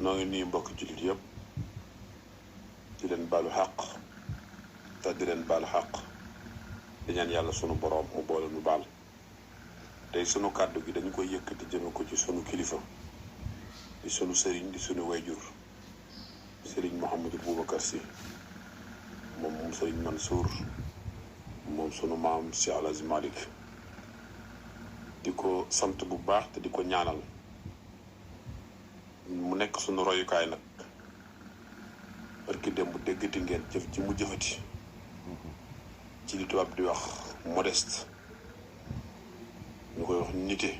noo ngi nuyu mbokk jullit yëpp di leen baalu xàq te di leen baalu xàq di ñaan yàlla sunu boroom mu boole nu baal tey sunu kàddu gi dañu koy yëkkati jëme ko ci sunu kilifa di sunu sëriñ di sunu wayjur sëriñ Mouhamadou Boubacar Sy moom sëriñ Mansour moom sunu maam si El Hadji Malick di ko sant bu baax te di ko ñaanal mu nekk sunu royukaay nag barki démb déggati ngeen jëf ci mu jëfati ci li tubaab di wax modeste ñu koy wax nité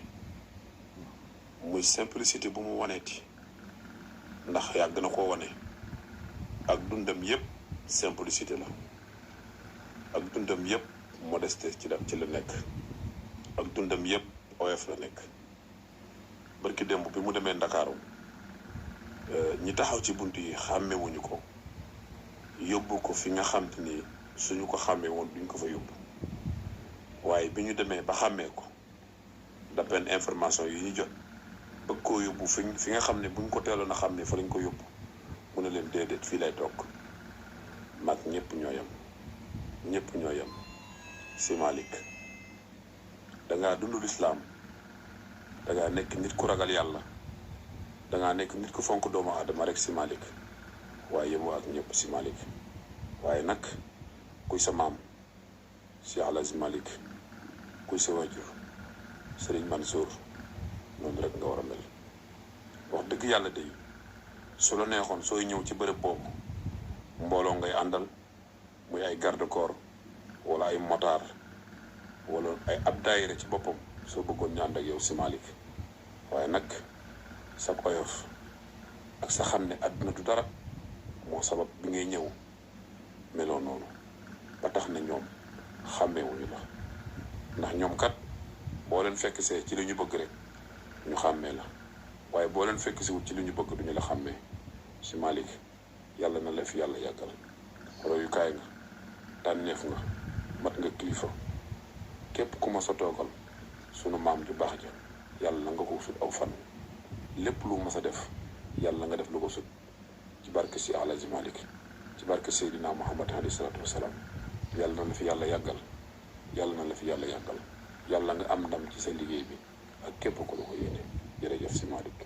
muy simplicité bu mu waneeti ndax yàgg na koo wane ak dundam yëpp simplicité la ak dundam yëpp modeste ci la nekk ak dundam yëpp oyof la nekk barki démb bi mu demee Ndakaaru ñi taxaw ci bunt yi xàmmewuñu ko yóbbu ko fi nga xam te ni suñu ko xàmmee woon duñ ko fa yóbbu waaye bi ñu demee ba xàmmee ko d'après information yi ñu jot bëgg koo yóbbu fi nga xam ne buñ ko teeloon a xam ne fa lañ ko yóbbu mu ne leen déedéet fii lay toog mag ñëpp ñoo yem Sy Malick dangaa dund lislaam dangaa nekk nit ku ragal yàlla dangaa nekk nit ku fonk doomu aadama rek Sy Malick waaye yemoo ak ñëpp Sy Malick waaye nag kuy sa maam si El Hadji Malick kuy sa wajur Serigne Mansour noonu rek nga war a mel wax dëgg yàlla de su la neexoon sooy ñëw ci bërëb boobu mbooloo ngay àndal muy ay garde corps wala ay motard wala ay ab daayira ci boppam soo bëggoon ñu ànd ak yow Sy Malick waaye nag sa oyof ak sa xam ne àdduna du dara moo sabab bi ngay ñëw meloo noonu ba tax na ñoom xàmmeewuñu la ndax ñoom kat boo leen fekk see ci li ñu bëgg rek ñu xàmmee la waaye boo leen fekk si wut ci li ñu bëgg duñu la xàmmee Sy Malick yàlla na la fi yàlla yàggal royukaay nga tànneef nga mat nga kilifa képp ku ma sa toogal sunu maam ju baax ja yàlla na nga ko sut aw fan lépp lu ma sa def yàlla nga def lu ko sut ci barke si El Hadji Malick ci barke Seydina Muhammad alayhi salaatu wasalaam yàlla na la fi yàlla yàggal yàlla nga am ndam ci sa liggéey bi ak képp ku la ko yéene jërëjëf Sy Malick